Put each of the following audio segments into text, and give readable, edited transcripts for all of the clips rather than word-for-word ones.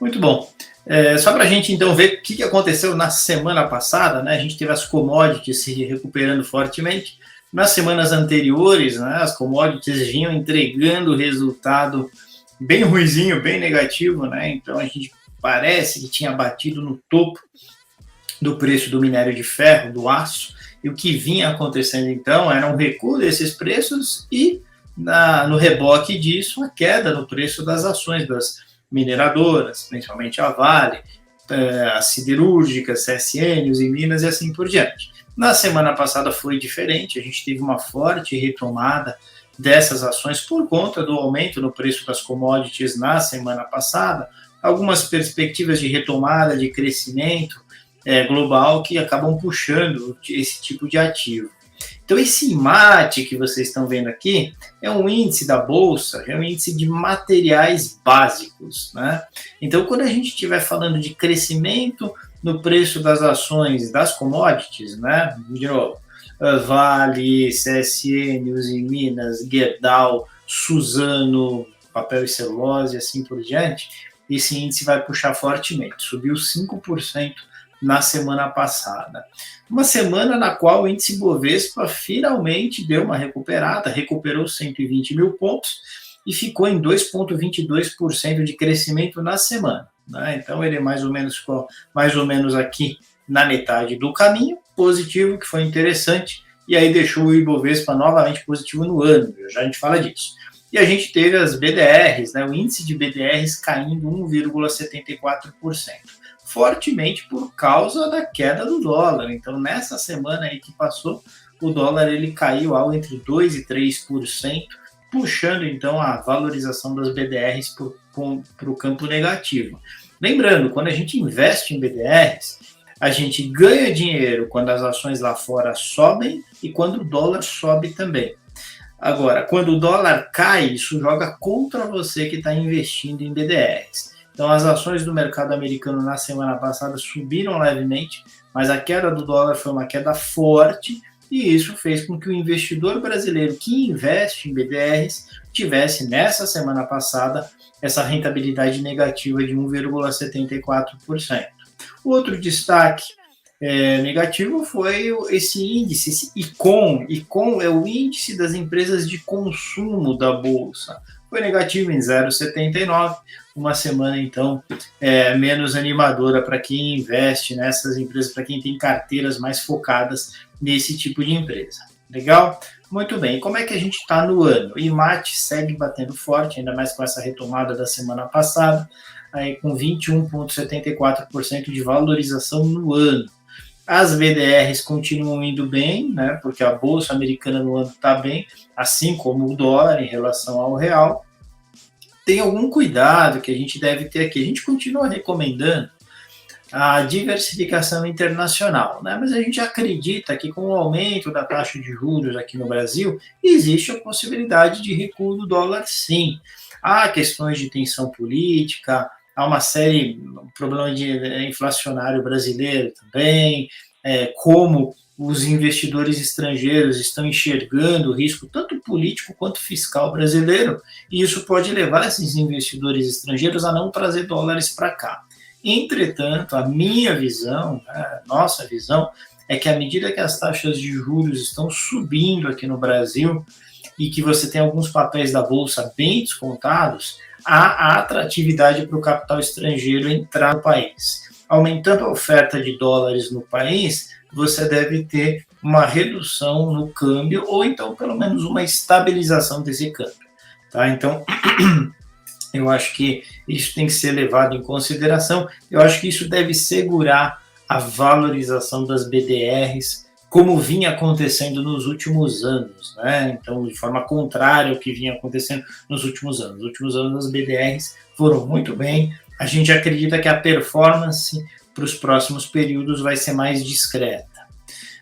Muito bom. Só para a gente então ver o que aconteceu na semana passada, né? A gente teve as commodities se recuperando fortemente. Nas semanas anteriores, né, as commodities vinham entregando resultado bem ruizinho, bem negativo, né? Então a gente parece que tinha batido no topo do preço do minério de ferro, do aço, e o que vinha acontecendo então era um recuo desses preços e no reboque disso a queda no preço das ações das mineradoras, principalmente a Vale, as siderúrgicas, CSN, os Minas e assim por diante. Na semana passada foi diferente, a gente teve uma forte retomada dessas ações por conta do aumento no preço das commodities na semana passada, algumas perspectivas de retomada, de crescimento global que acabam puxando esse tipo de ativo. Então, esse IMAT que vocês estão vendo aqui é um índice da Bolsa, é um índice de materiais básicos, né? Então, quando a gente estiver falando de crescimento no preço das ações das commodities, né? De novo, Vale, CSN, Usiminas, Gerdau, Suzano, papel e celulose e assim por diante, esse índice vai puxar fortemente, subiu 5% na semana passada. Uma semana na qual o índice Bovespa finalmente deu uma recuperada, recuperou 120 mil pontos e ficou em 2,22% de crescimento na semana, né? Então ele ficou mais ou menos aqui na metade do caminho, positivo, que foi interessante, e aí deixou o Ibovespa novamente positivo no ano, já a gente fala disso. E a gente teve as BDRs, né, o índice de BDRs caindo 1,74%. Fortemente por causa da queda do dólar. Então, nessa semana aí que passou, o dólar ele caiu algo entre 2% e 3%, puxando então a valorização das BDRs para o campo negativo. Lembrando, quando a gente investe em BDRs, a gente ganha dinheiro quando as ações lá fora sobem e quando o dólar sobe também. Agora, quando o dólar cai, isso joga contra você que está investindo em BDRs. Então, as ações do mercado americano na semana passada subiram levemente, mas a queda do dólar foi uma queda forte e isso fez com que o investidor brasileiro que investe em BDRs tivesse, nessa semana passada, essa rentabilidade negativa de 1,74%. O outro destaque negativo foi esse índice, esse ICOM. ICOM é o índice das empresas de consumo da Bolsa. Foi negativo em 0,79, uma semana, então, menos animadora para quem investe nessas empresas, para quem tem carteiras mais focadas nesse tipo de empresa. Legal? Muito bem. Como é que a gente está no ano? O IMAT segue batendo forte, ainda mais com essa retomada da semana passada, aí com 21,74% de valorização no ano. As BDRs continuam indo bem, né, porque a Bolsa Americana no ano está bem, assim como o dólar em relação ao real. Tem algum cuidado que a gente deve ter aqui. A gente continua recomendando a diversificação internacional, né? Mas a gente acredita que com o aumento da taxa de juros aqui no Brasil, existe a possibilidade de recuo do dólar, sim. Há questões de tensão política, há uma série, problema inflacionário brasileiro também, como os investidores estrangeiros estão enxergando o risco tanto político quanto fiscal brasileiro, e isso pode levar esses investidores estrangeiros a não trazer dólares para cá. Entretanto, a minha visão, a nossa visão, é que à medida que as taxas de juros estão subindo aqui no Brasil e que você tem alguns papéis da Bolsa bem descontados, há atratividade para o capital estrangeiro entrar no país. Aumentando a oferta de dólares no país, você deve ter uma redução no câmbio ou então pelo menos uma estabilização desse câmbio. Tá? Então, eu acho que isso tem que ser levado em consideração. Eu acho que isso deve segurar a valorização das BDRs, como vinha acontecendo nos últimos anos, né? Então, de forma contrária ao que vinha acontecendo nos últimos anos. Nos últimos anos, as BDRs foram muito bem. A gente acredita que a performance para os próximos períodos vai ser mais discreta.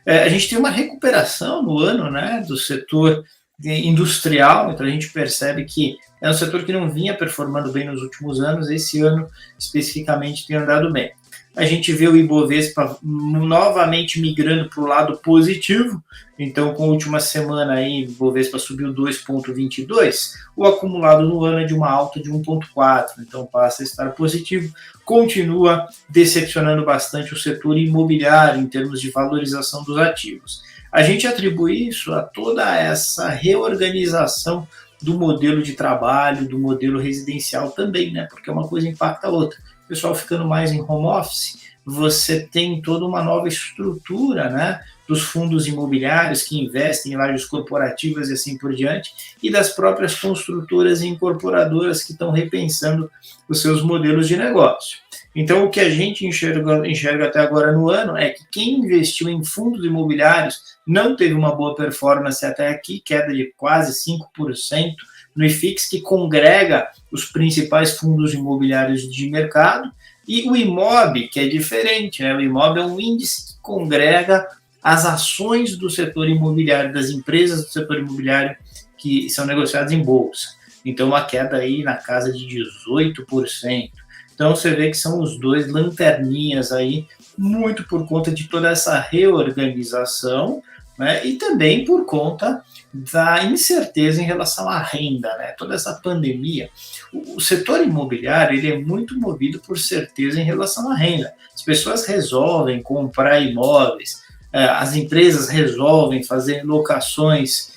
A gente tem uma recuperação no ano, né, do setor industrial, então a gente percebe que é um setor que não vinha performando bem nos últimos anos, esse ano especificamente tem andado bem. A gente vê o Ibovespa novamente migrando para o lado positivo. Então, com a última semana aí, o Ibovespa subiu 2,22, o acumulado no ano é de uma alta de 1,4, então passa a estar positivo. Continua decepcionando bastante o setor imobiliário em termos de valorização dos ativos. A gente atribui isso a toda essa reorganização do modelo de trabalho, do modelo residencial também, né? Porque uma coisa impacta a outra. O pessoal ficando mais em home office, você tem toda uma nova estrutura, né? Dos fundos imobiliários que investem em lajes corporativas e assim por diante, e das próprias construtoras e incorporadoras que estão repensando os seus modelos de negócio. Então, o que a gente enxerga até agora no ano é que quem investiu em fundos imobiliários não teve uma boa performance até aqui, queda de quase 5% no IFIX, que congrega os principais fundos imobiliários de mercado, e o IMOB, que é diferente, né? O IMOB é um índice que congrega as ações do setor imobiliário, das empresas do setor imobiliário que são negociadas em bolsa. Então, uma queda aí na casa de 18%. Então, você vê que são os dois lanterninhas aí, muito por conta de toda essa reorganização, né? E também por conta da incerteza em relação à renda, né? Toda essa pandemia. O setor imobiliário ele é muito movido por certeza em relação à renda. As pessoas resolvem comprar imóveis, as empresas resolvem fazer locações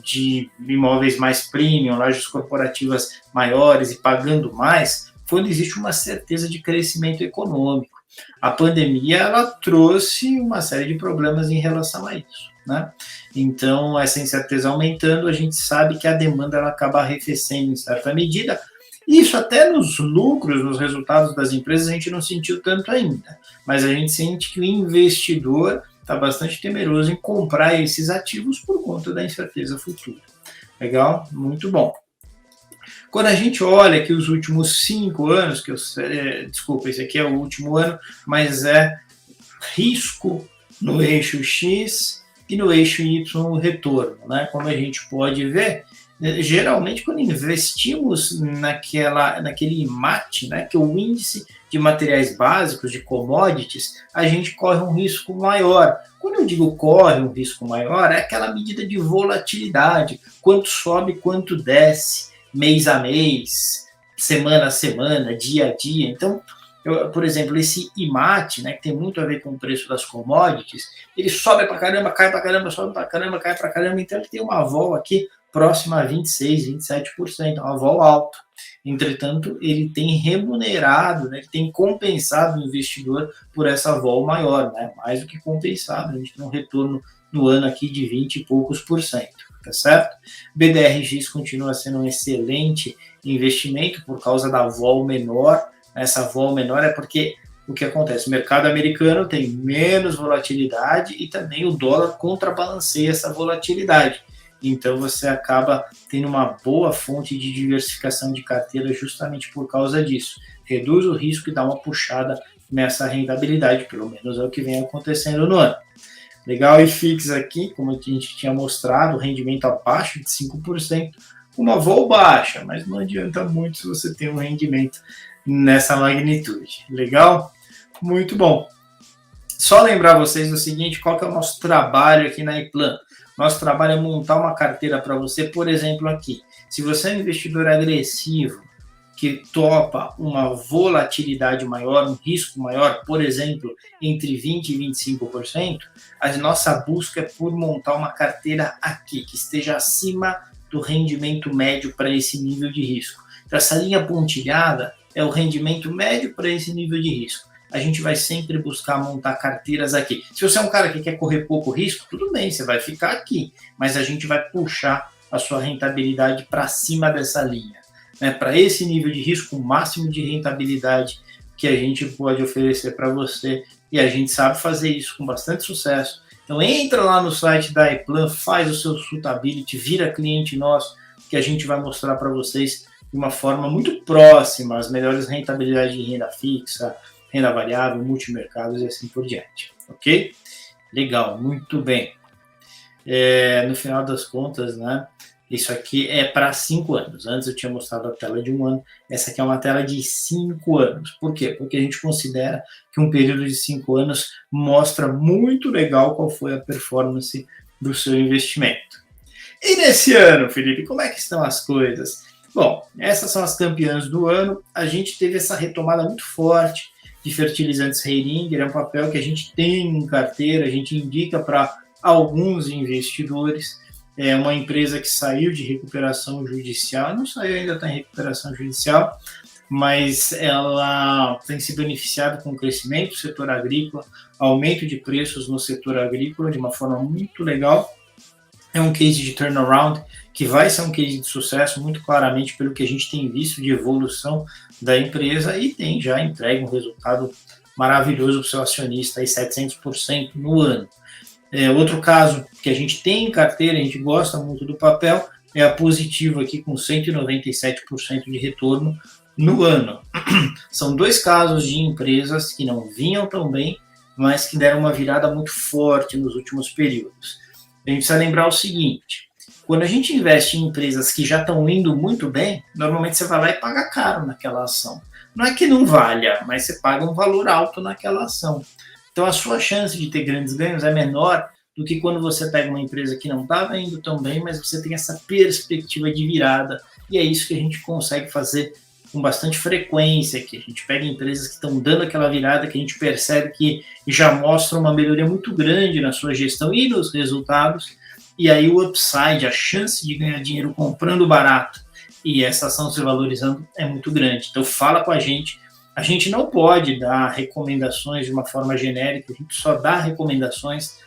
de imóveis mais premium, lojas corporativas maiores e pagando mais, quando existe uma certeza de crescimento econômico. A pandemia ela trouxe uma série de problemas em relação a isso, né? Então, essa incerteza aumentando, a gente sabe que a demanda ela acaba arrefecendo em certa medida. Isso até nos lucros, nos resultados das empresas, a gente não sentiu tanto ainda, mas a gente sente que o investidor está bastante temeroso em comprar esses ativos por conta da incerteza futura. Legal? Muito bom. Quando a gente olha aqui os últimos 5 anos, desculpa, esse aqui é o último ano, mas é risco no eixo X e no eixo Y retorno, né? Como a gente pode ver, geralmente quando investimos naquele IMAT, né, que é o índice de materiais básicos, de commodities, a gente corre um risco maior. Quando eu digo corre um risco maior, é aquela medida de volatilidade, quanto sobe, quanto desce, mês a mês, semana a semana, dia a dia. Então, por exemplo, esse IMAT, né, que tem muito a ver com o preço das commodities, ele sobe para caramba, cai para caramba, sobe para caramba, cai para caramba, então ele tem uma vol aqui próxima a 26, 27%, uma vol alta. Entretanto, ele tem remunerado, né, ele tem compensado o investidor por essa vol maior, né, mais do que compensado. A gente tem um retorno no ano aqui de 20 e poucos por cento. Tá certo? BDRX continua sendo um excelente investimento por causa da vol menor. Essa vol menor é porque o que acontece? O mercado americano tem menos volatilidade e também o dólar contrabalanceia essa volatilidade. Então você acaba tendo uma boa fonte de diversificação de carteira justamente por causa disso. Reduz o risco e dá uma puxada nessa rentabilidade, pelo menos é o que vem acontecendo no ano. Legal, e IFIX aqui, como a gente tinha mostrado, rendimento abaixo de 5%, uma vol baixa, mas não adianta muito se você tem um rendimento nessa magnitude. Legal? Muito bom. Só lembrar vocês do seguinte, qual que é o nosso trabalho aqui na iPlan? Nosso trabalho é montar uma carteira para você, por exemplo, aqui. Se você é um investidor agressivo, que topa uma volatilidade maior, um risco maior, por exemplo, entre 20% e 25%, a nossa busca é por montar uma carteira aqui, que esteja acima do rendimento médio para esse nível de risco. Então, essa linha pontilhada é o rendimento médio para esse nível de risco. A gente vai sempre buscar montar carteiras aqui. Se você é um cara que quer correr pouco risco, tudo bem, você vai ficar aqui, mas a gente vai puxar a sua rentabilidade para cima dessa linha. Né, para esse nível de risco, o máximo de rentabilidade que a gente pode oferecer para você, e a gente sabe fazer isso com bastante sucesso. Então entra lá no site da iPlan, faz o seu suitability, vira cliente nosso, que a gente vai mostrar para vocês de uma forma muito próxima as melhores rentabilidades de renda fixa, renda variável, multimercados e assim por diante. Ok? Legal, muito bem. No final das contas, né? Isso aqui é para 5 anos. Antes eu tinha mostrado a tela de 1 ano, essa aqui é uma tela de 5 anos. Por quê? Porque a gente considera que um período de 5 anos mostra muito legal qual foi a performance do seu investimento. E nesse ano, Felipe, como é que estão as coisas? Bom, essas são as campeãs do ano. A gente teve essa retomada muito forte de fertilizantes Heringer, é um papel que a gente tem em carteira, a gente indica para alguns investidores. É uma empresa que saiu de recuperação judicial, não saiu, ainda está em recuperação judicial, mas ela tem se beneficiado com o crescimento do setor agrícola, aumento de preços no setor agrícola de uma forma muito legal. É um case de turnaround que vai ser um case de sucesso, muito claramente pelo que a gente tem visto de evolução da empresa, e tem já entregue um resultado maravilhoso para o seu acionista, aí 700% no ano. Outro caso que a gente tem em carteira, a gente gosta muito do papel, é a Positivo aqui com 197% de retorno no ano. São 2 casos de empresas que não vinham tão bem, mas que deram uma virada muito forte nos últimos períodos. A gente precisa lembrar o seguinte: quando a gente investe em empresas que já estão indo muito bem, normalmente você vai lá e paga caro naquela ação. Não é que não valha, mas você paga um valor alto naquela ação. Então a sua chance de ter grandes ganhos é menor do que quando você pega uma empresa que não estava indo tão bem, mas você tem essa perspectiva de virada, e é isso que a gente consegue fazer com bastante frequência, que a gente pega empresas que estão dando aquela virada, que a gente percebe que já mostram uma melhoria muito grande na sua gestão e nos resultados, e aí o upside, a chance de ganhar dinheiro comprando barato e essa ação se valorizando é muito grande. Então fala com a gente não pode dar recomendações de uma forma genérica, a gente só dá recomendações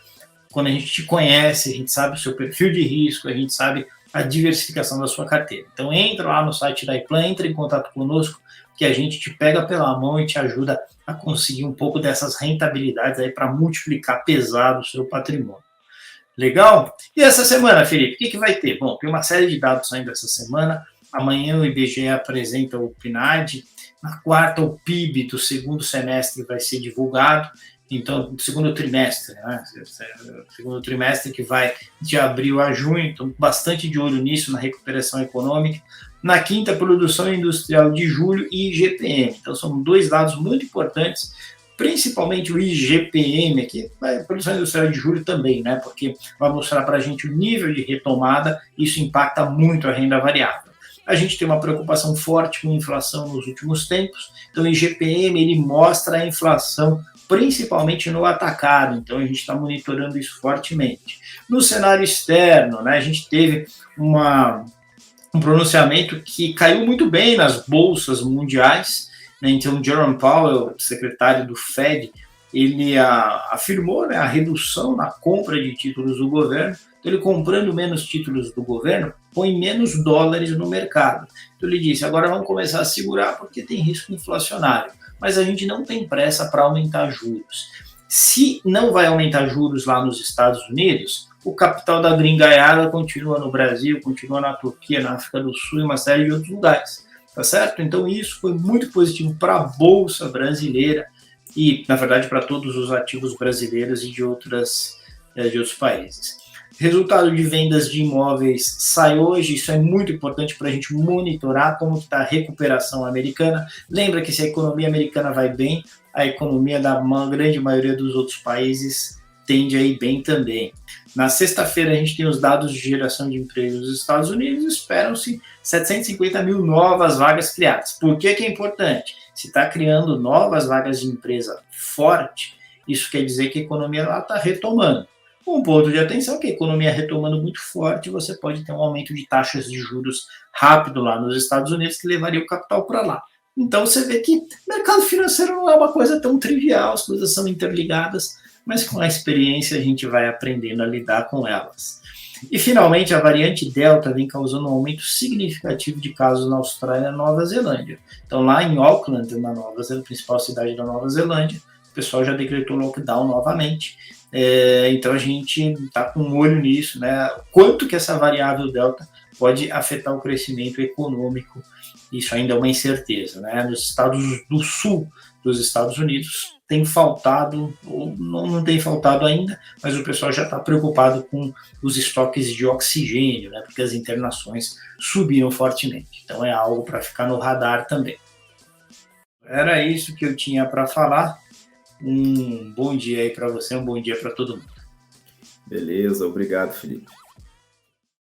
quando a gente te conhece, a gente sabe o seu perfil de risco, a gente sabe a diversificação da sua carteira. Então entra lá no site da iPlan, entra em contato conosco, que a gente te pega pela mão e te ajuda a conseguir um pouco dessas rentabilidades aí para multiplicar pesado o seu patrimônio. Legal? E essa semana, Felipe, o que vai ter? Bom, tem uma série de dados saindo essa semana. Amanhã o IBGE apresenta o PNAD. Na quarta, o PIB do segundo semestre vai ser divulgado. Então, segundo trimestre, né? Segundo trimestre que vai de abril a junho, então bastante de olho nisso, na recuperação econômica. Na quinta, produção industrial de julho e IGPM. Então, são 2 dados muito importantes, principalmente o IGPM aqui, a produção industrial de julho também, né? Porque vai mostrar para a gente o nível de retomada, isso impacta muito a renda variável. A gente tem uma preocupação forte com a inflação nos últimos tempos, então o IGPM ele mostra a inflação principalmente no atacado, então a gente está monitorando isso fortemente. No cenário externo, né, a gente teve um pronunciamento que caiu muito bem nas bolsas mundiais, né, então Jerome Powell, secretário do Fed, ele afirmou, né, a redução na compra de títulos do governo. Então, ele comprando menos títulos do governo, põe menos dólares no mercado. Então ele disse, agora vamos começar a segurar porque tem risco inflacionário, mas a gente não tem pressa para aumentar juros. Se não vai aumentar juros lá nos Estados Unidos, o capital da gringaiada continua no Brasil, continua na Turquia, na África do Sul e uma série de outros lugares, tá certo? Então isso foi muito positivo para a Bolsa brasileira e, na verdade, para todos os ativos brasileiros e de outros países. Resultado de vendas de imóveis sai hoje, isso é muito importante para a gente monitorar como está a recuperação americana. Lembra que se a economia americana vai bem, a economia da grande maioria dos outros países tende a ir bem também. Na sexta-feira a gente tem os dados de geração de emprego dos Estados Unidos, esperam-se 750 mil novas vagas criadas. Por que é importante? Se está criando novas vagas de empresa forte, isso quer dizer que a economia lá está retomando. Um ponto de atenção é que a economia retomando muito forte, você pode ter um aumento de taxas de juros rápido lá nos Estados Unidos que levaria o capital para lá. Então você vê que o mercado financeiro não é uma coisa tão trivial, as coisas são interligadas, mas com a experiência a gente vai aprendendo a lidar com elas. E finalmente a variante Delta vem causando um aumento significativo de casos na Austrália e na Nova Zelândia. Então lá em Auckland, na principal cidade da Nova Zelândia, o pessoal já decretou lockdown novamente. Então a gente está com um olho nisso, né? Quanto que essa variável Delta pode afetar o crescimento econômico, isso ainda é uma incerteza, né? Nos estados do sul dos Estados Unidos tem faltado, ou não tem faltado ainda, mas o pessoal já está preocupado com os estoques de oxigênio, né, porque as internações subiram fortemente. Então é algo para ficar no radar também. Era isso que eu tinha para falar. Um bom dia aí para você, um bom dia para todo mundo. Beleza, obrigado, Felipe.